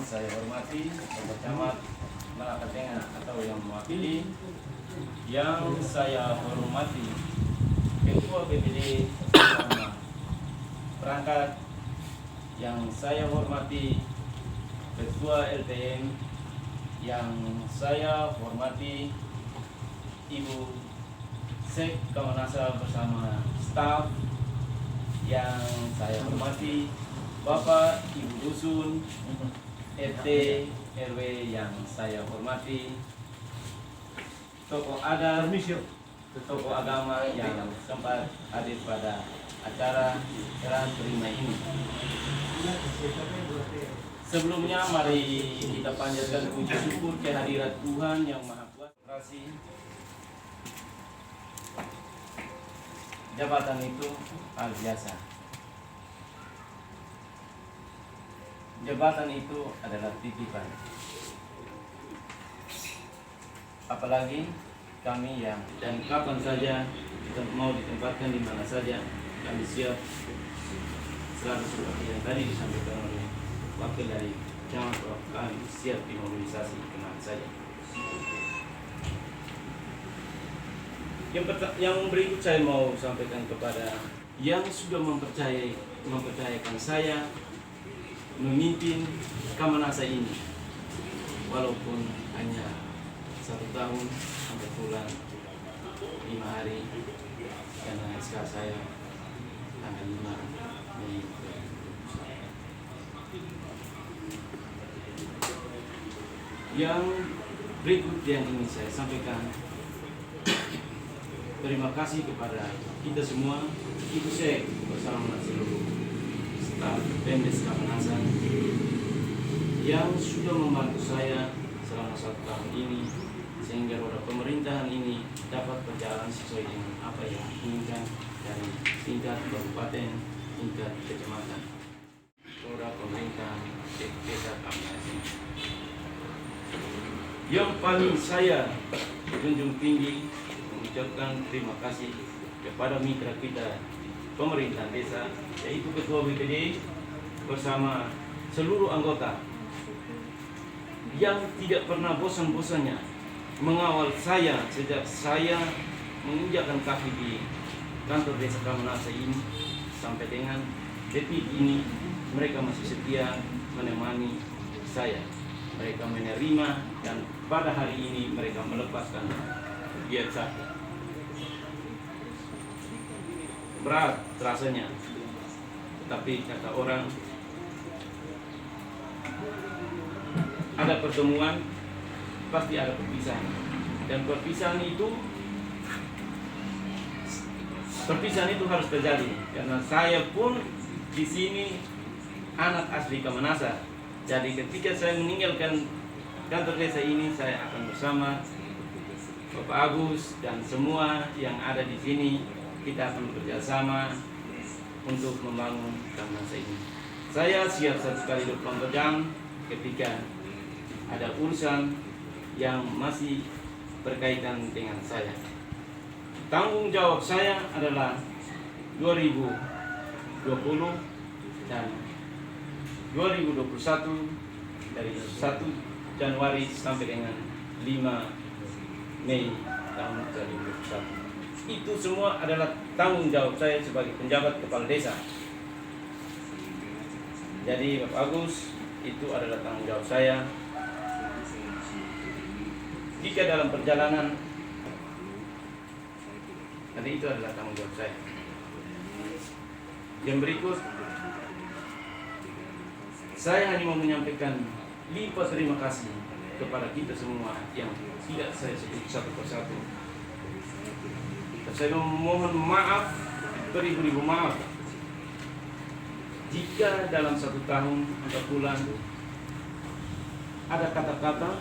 saya hormati Bapak Camat Malaka Tengah atau yang mewakili, yang saya hormati Ketua BPD bersama perangkat, yang saya hormati Ketua LTM, yang saya hormati Ibu Sek Kamanasa bersama staf, yang saya hormati Bapak Ibu Dusun, RT, RW yang saya hormati, tokoh adat, tokoh agama yang sempat hadir pada acara serah terima ini. Sebelumnya mari kita panjatkan puji syukur kehadirat Tuhan yang Maha Kuasa. Jabatan itu hal biasa. Jabatan itu adalah titipan. Apalagi kami yang dan kapan saja kita mau ditempatkan di mana saja, kami siap selalu seperti yang tadi disampaikan oleh wakil dari Camat, kami siap dimobilisasi kemana saja. Yang berikut saya mau sampaikan kepada yang sudah mempercayakan saya memimpin Kamanasa ini, walaupun hanya 1 tahun 4 bulan 5 hari, karena SK saya tanggal 5 Mei. Yang berikut yang ingin saya sampaikan, terima kasih kepada kita semua, Ibu Sek bersama seluruh staf Pemdes Kamanasa yang sudah membantu saya selama 1 tahun ini, sehingga roda pemerintahan ini dapat berjalan sesuai dengan apa yang diinginkan dari tingkat kabupaten, tingkat kecamatan, roda pemerintahan desa Kamanasa. Yang paling saya junjung tinggi mengucapkan terima kasih kepada mitra kita pemerintahan desa, yaitu Ketua BPD bersama seluruh anggota yang tidak pernah bosan-bosannya mengawal saya sejak saya menginjakkan kaki di kantor desa Kamanasa ini sampai dengan detik ini. Mereka masih setia menemani saya, mereka menerima, dan pada hari ini mereka melepaskan biasa. Berat rasanya, tapi kata orang, ada pertemuan pasti ada perpisahan, dan perpisahan itu harus terjadi karena saya pun di sini anak asli Kamanasa. Jadi ketika saya meninggalkan kantor desa ini, saya akan bersama Bapak Agus dan semua yang ada di sini. Kita akan bekerjasama untuk membangun Kamanasa ini. Saya siap 1 kali 24 jam ketika ada urusan yang masih berkaitan dengan saya. Tanggung jawab saya adalah 2020 dan 2021 dari 1 Januari sampai dengan 5 Mei tahun 2021. Itu semua adalah tanggung jawab saya sebagai penjabat kepala desa. Jadi Bapak Agus, itu adalah tanggung jawab saya. Jika dalam perjalanan, nanti itu adalah tanggung jawab saya. Yang berikut, saya hanya mau menyampaikan limpah terima kasih kepada kita semua yang tidak saya sebut satu persatu. Saya memohon maaf, beribu-ribu maaf jika dalam 1 tahun 4 bulan ada kata-kata,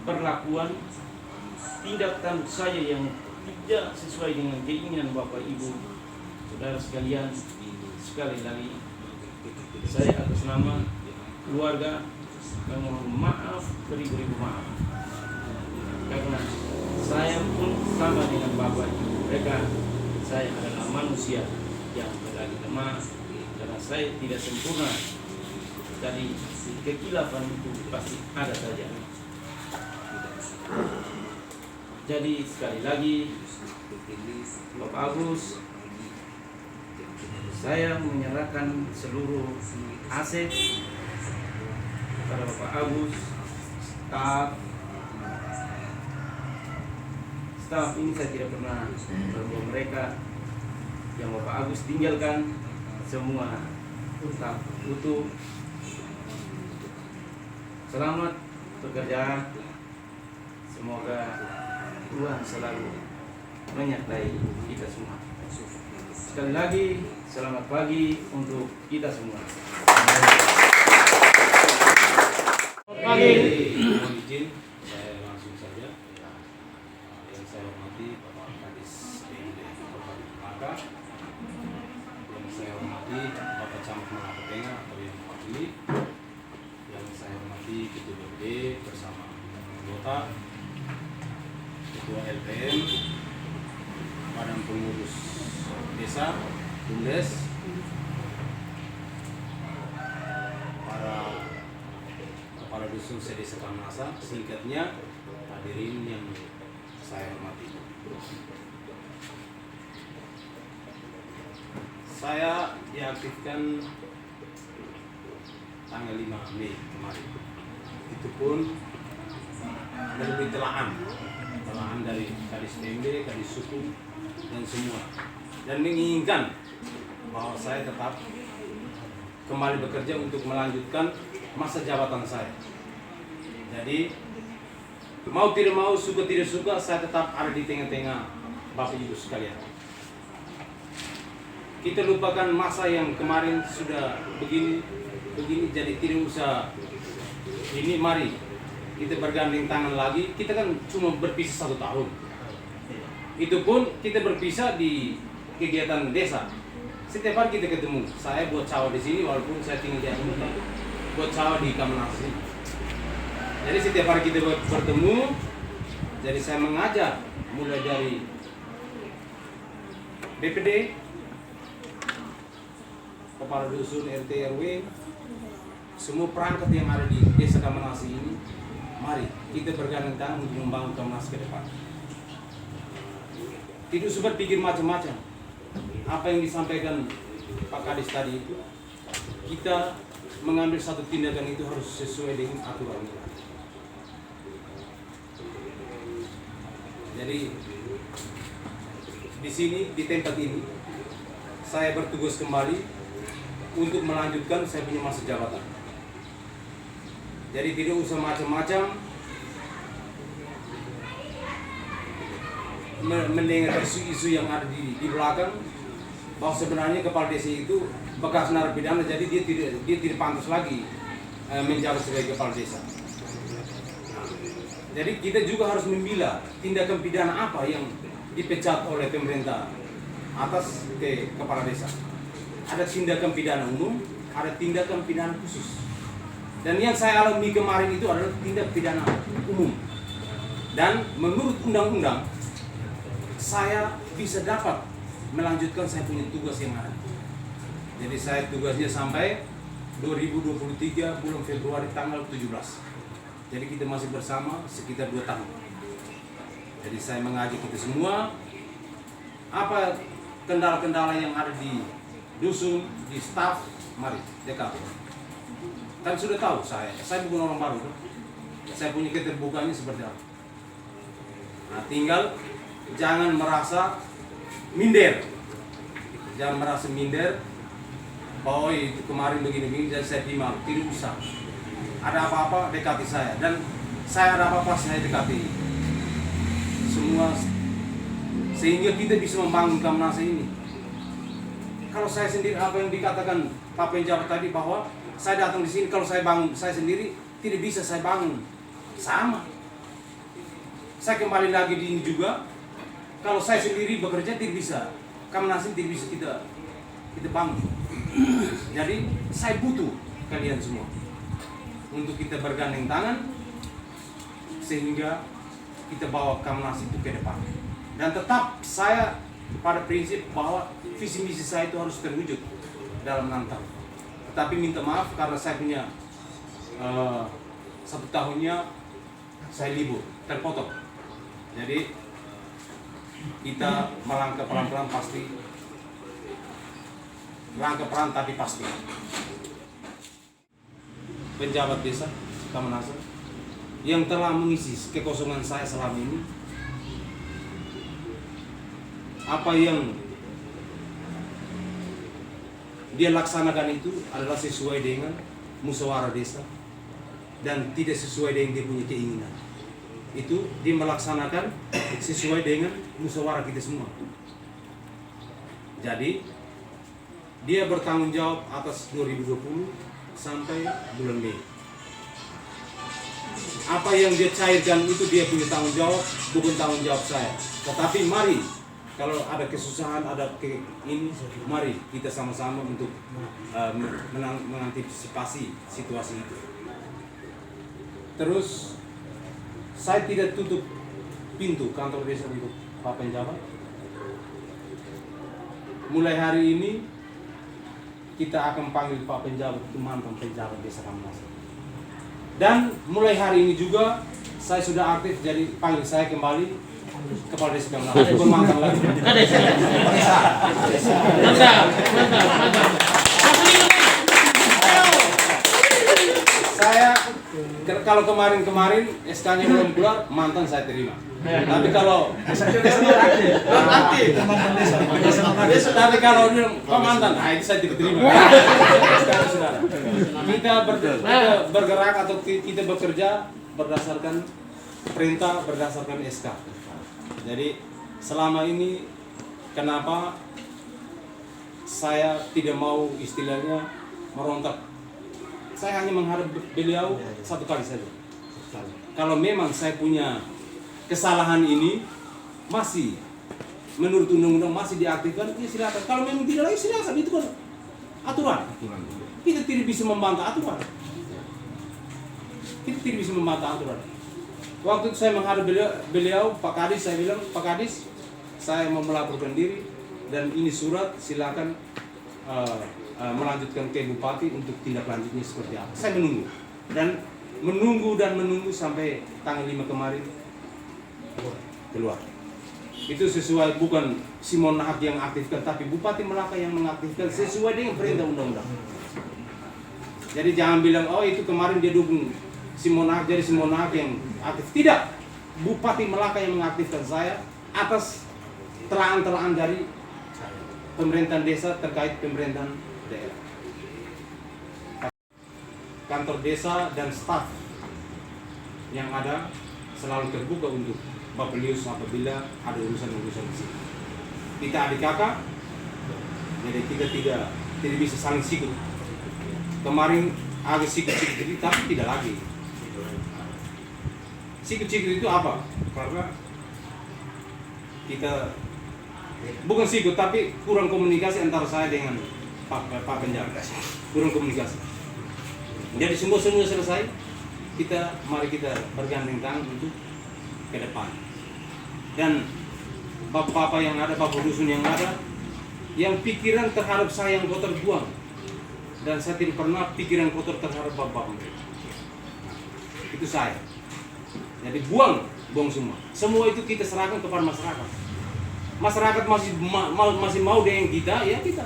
perlakuan, tindakan saya yang tidak sesuai dengan keinginan Bapak Ibu Saudara sekalian. Sekali lagi saya atas nama keluarga memohon maaf, beribu-ribu maaf, karena saya pun sama dengan Bapak Ibu mereka. Saya adalah manusia yang berlagi lemah karena saya tidak sempurna Jadi kekilafan itu pasti ada saja. Jadi sekali lagi Bapak Agus, saya menyerahkan seluruh aset kepada Bapak Agus, staf ini saya tidak pernah berbuat mereka. Yang Bapak Agus tinggalkan semua tetap utuh. Selamat bekerja. Semoga Tuhan selalu menyertai kita semua. Sekali lagi, selamat pagi untuk kita semua. Selamat pagi. Mohon izin, saya langsung saja. Yang saya hormati Bapak Kadis DPD Kabupaten Malaka, yang saya hormati Bapak Camat Malaka Tengah atau yang mewakili, yang saya hormati Ketua DPD bersama anggota, Ketua LPM, Badan Pengurus Desa, BUMDes, para kepala dusun sedesa Kamnasa, singkatnya hadirin yang saya hormati. Saya diaktifkan tanggal 5 Mei kemarin. Itu pun melalui telahan dari Kadis PMD, Kadis Suku, dan semua, dan menginginkan bahwa saya tetap kembali bekerja untuk melanjutkan masa jabatan saya. Jadi mau tidak mau, suka tidak suka, saya tetap ada di tengah-tengah Bapak Ibu sekalian. Kita lupakan masa yang kemarin sudah begini, jadi tidak usah ini. Mari kita bergandeng tangan lagi. Kita kan cuma berpisah 1 tahun. Itu pun kita berpisah di kegiatan desa. Setiap hari kita ketemu. Saya buat cawa di sini walaupun saya tinggal di Aceh, buat cawa di Kamnasa. Jadi setiap hari kita bertemu. Jadi saya mengajar mulai dari BPD, kepala dusun, RT RW, semua perangkat yang ada di desa Kamnasa ini. Mari kita bergandeng tangan untuk membangun Kamnasa ke depan. Tidak usah berpikir macam-macam. Apa yang disampaikan Pak Kadis tadi itu, kita mengambil satu tindakan itu harus sesuai dengan aturan. Jadi di sini, di tempat ini, saya bertugas kembali untuk melanjutkan saya punya masa jabatan. Jadi tidak usah macam-macam mendengar isu-isu yang ada di belakang, bahwa sebenarnya kepala desa itu bekas narapidana, jadi dia tidak pantas lagi menjabat sebagai kepala desa. Jadi kita juga harus membela tindakan pidana apa yang dipecat oleh pemerintah atas ke kepala desa. Ada tindakan pidana umum, ada tindakan pidana khusus. Dan yang saya alami kemarin itu adalah tindak pidana umum. Dan menurut undang-undang, saya bisa dapat melanjutkan saya punya tugas yang ada. Jadi saya tugasnya sampai 2023 bulan Februari tanggal 17. Jadi kita masih bersama sekitar 2 tahun. Jadi saya mengajak kita semua, apa kendala-kendala yang ada di dusun, di staf, mari dekat. Kan sudah tahu saya bukan orang baru. Saya punya keterbukaannya seperti apa. Nah, tinggal jangan merasa minder. Jangan merasa minder bahwa itu kemarin begini-begini dan saya terima. Tidak usah. Ada apa-apa dekati saya, dan saya ada apa-apa saya dekati semua, sehingga kita bisa membangun Kamnasa ini. Kalau saya sendiri, apa yang dikatakan Pak Penjabat tadi, bahwa saya datang di sini, kalau saya bangun saya sendiri tidak bisa saya bangun. Sama. Saya kembali lagi di ini juga. Kalau saya sendiri bekerja tidak bisa, Kamnasa tidak bisa kita bangun. Jadi saya butuh kalian semua untuk kita bergandeng tangan sehingga kita bawa Kamnasa itu ke depan. Dan tetap saya pada prinsip bahwa visi misi saya itu harus terwujud dalam 6 tahun. Tetapi minta maaf karena saya punya 1 tahunnya saya libur, terpotong. Jadi kita melangkah pelan-pelan pasti, langkah pelan tapi pasti. Penjabat desa Kamanasa yang telah mengisi kekosongan saya selama ini, apa yang dia laksanakan itu adalah sesuai dengan musyawarah desa dan tidak sesuai dengan dia punya keinginan. Itu dia melaksanakan sesuai dengan musyawarah kita semua. Jadi dia bertanggung jawab atas 2020 sampai bulan Mei. Apa yang dia cairkan itu dia punya tanggung jawab, bukan tanggung jawab saya. Tetapi mari, kalau ada kesusahan, ada ini, mari kita sama-sama untuk mengantisipasi situasi itu. Terus saya tidak tutup pintu kantor desa untuk Pak Penjabat. Mulai hari ini kita akan panggil Pak Penjabat itu mantan penjabat desa Kamanasa. Dan mulai hari ini juga saya sudah aktif, jadi panggil saya kembali kepala desa Kamanasa. Bukan mantan lagi. Saya kalau kemarin SK-nya belum keluar, mantan saya terima. Tapi kalau tapi kalau Pak mantan, itu saya tidak terima. Sekarang saudara, kita bergerak atau kita bekerja berdasarkan perintah, berdasarkan SK. Jadi selama ini kenapa saya tidak mau istilahnya merontak? Saya hanya menghadap beliau 1 kali saja. Kalau memang saya punya kesalahan ini masih menurut undang-undang masih diaktifkan, ya silakan. Kalau memang tidak lagi silakan, itu kan aturan. Kita tidak bisa membantah aturan. Kita tidak bisa membantah aturan. Waktu itu saya menghadap beliau, Pak Kadis, saya bilang, Pak Kadis, saya mau melaporkan diri dan ini surat, silakan melanjutkan ke Bupati untuk tindak lanjutnya seperti apa. Saya menunggu dan menunggu sampai tanggal 5 kemarin keluar. Itu sesuai, bukan Simon Nahak yang aktifkan, tapi Bupati Melaka yang mengaktifkan sesuai dengan perintah undang-undang. Jadi jangan bilang, oh itu kemarin dia dukung Simon Nahak, jadi Simon Nahak yang aktif. Tidak, Bupati Melaka yang mengaktifkan saya atas telaan-telaan dari pemerintahan desa terkait pemerintahan daerah. Kantor desa dan staf yang ada selalu terbuka untuk Bapak Lius apabila ada urusan-urusan di sini. Kita adik kakak, jadi kita tidak bisa saling sikut. Kemarin agak sikut-sikut, tapi tidak lagi. Sikut-sikut itu apa? Karena kita bukan sikut, tapi kurang komunikasi antara saya dengan Pak Penjabat. Kurang komunikasi. Jadi semua selesai. Mari kita bergandeng tangan untuk ke depan. Dan bapak-bapak yang ada, bapak dusun yang ada, yang pikiran terhadap saya yang kotor buang. Dan saya tidak pernah pikiran kotor terhadap bapak mereka. Itu saya. Jadi buang semua. Semua itu kita serahkan kepada masyarakat. Masyarakat masih mau dengan kita, ya kita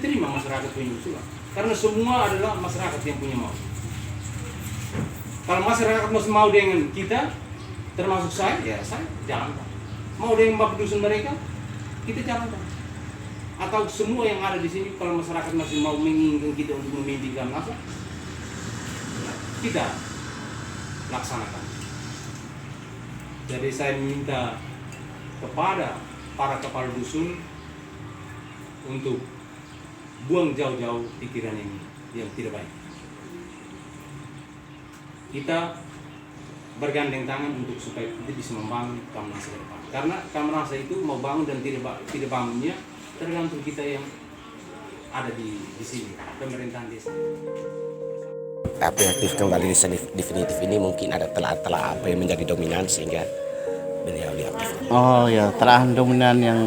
terima masyarakat punya usulan. Karena semua adalah masyarakat yang punya mau. Kalau masyarakat masih mau dengan kita, termasuk saya, ya saya jalankan. Mau dengan bapak dusun mereka, kita jalankan. Atau semua yang ada di sini, kalau masyarakat masih mau menginginkan kita untuk memimpin Kamanasa, kita laksanakan. Jadi saya minta kepada para kepala dusun untuk buang jauh-jauh pikiran ini yang tidak baik. Kita bergandeng tangan untuk supaya kita bisa membangun Kamanasa ke depan. Karena Kamanasa itu mau bangun dan tidak bangunnya tergantung kita yang ada di sini, pemerintahan desa. Tapi aktif kembali desa definitif ini mungkin ada telah apa yang menjadi dominan sehingga beliau diaktifkan. Oh ya, telah dominan yang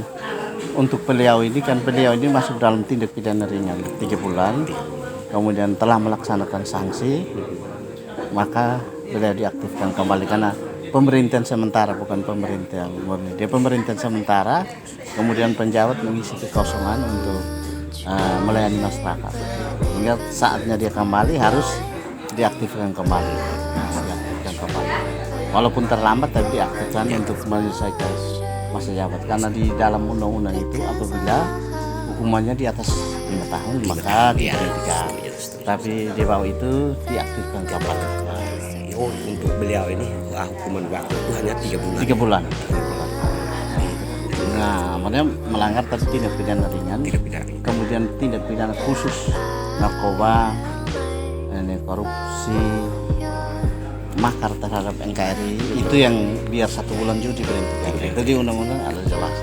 untuk beliau ini kan beliau ini masuk dalam tindak pidana ringan 3 bulan. kemudian telah melaksanakan sanksi, maka beliau diaktifkan kembali karena pemerintahan sementara, bukan pemerintahan murni. Dia pemerintahan sementara, kemudian penjabat mengisi kekosongan untuk melayani masyarakat. Hingga saatnya dia kembali harus diaktifkan kembali. Walaupun terlambat tapi diaktifkan untuk menyelesaikan masa jabat. Karena di dalam undang-undang itu apabila hukumannya di atas 5 tahun maka diberhentikan. Tapi di bawah itu diaktifkan kembali. Oh, untuk beliau ini hukuman waktu itu hanya 3 bulan. 3 bulan. Nah, makanya melanggar tadi tindak pidana ringan, kemudian tindak pidana khusus narkoba, korupsi, makar terhadap NKRI itu yang biar 1 bulan juga diberhentikan. Itu di undang-undang ada jelas.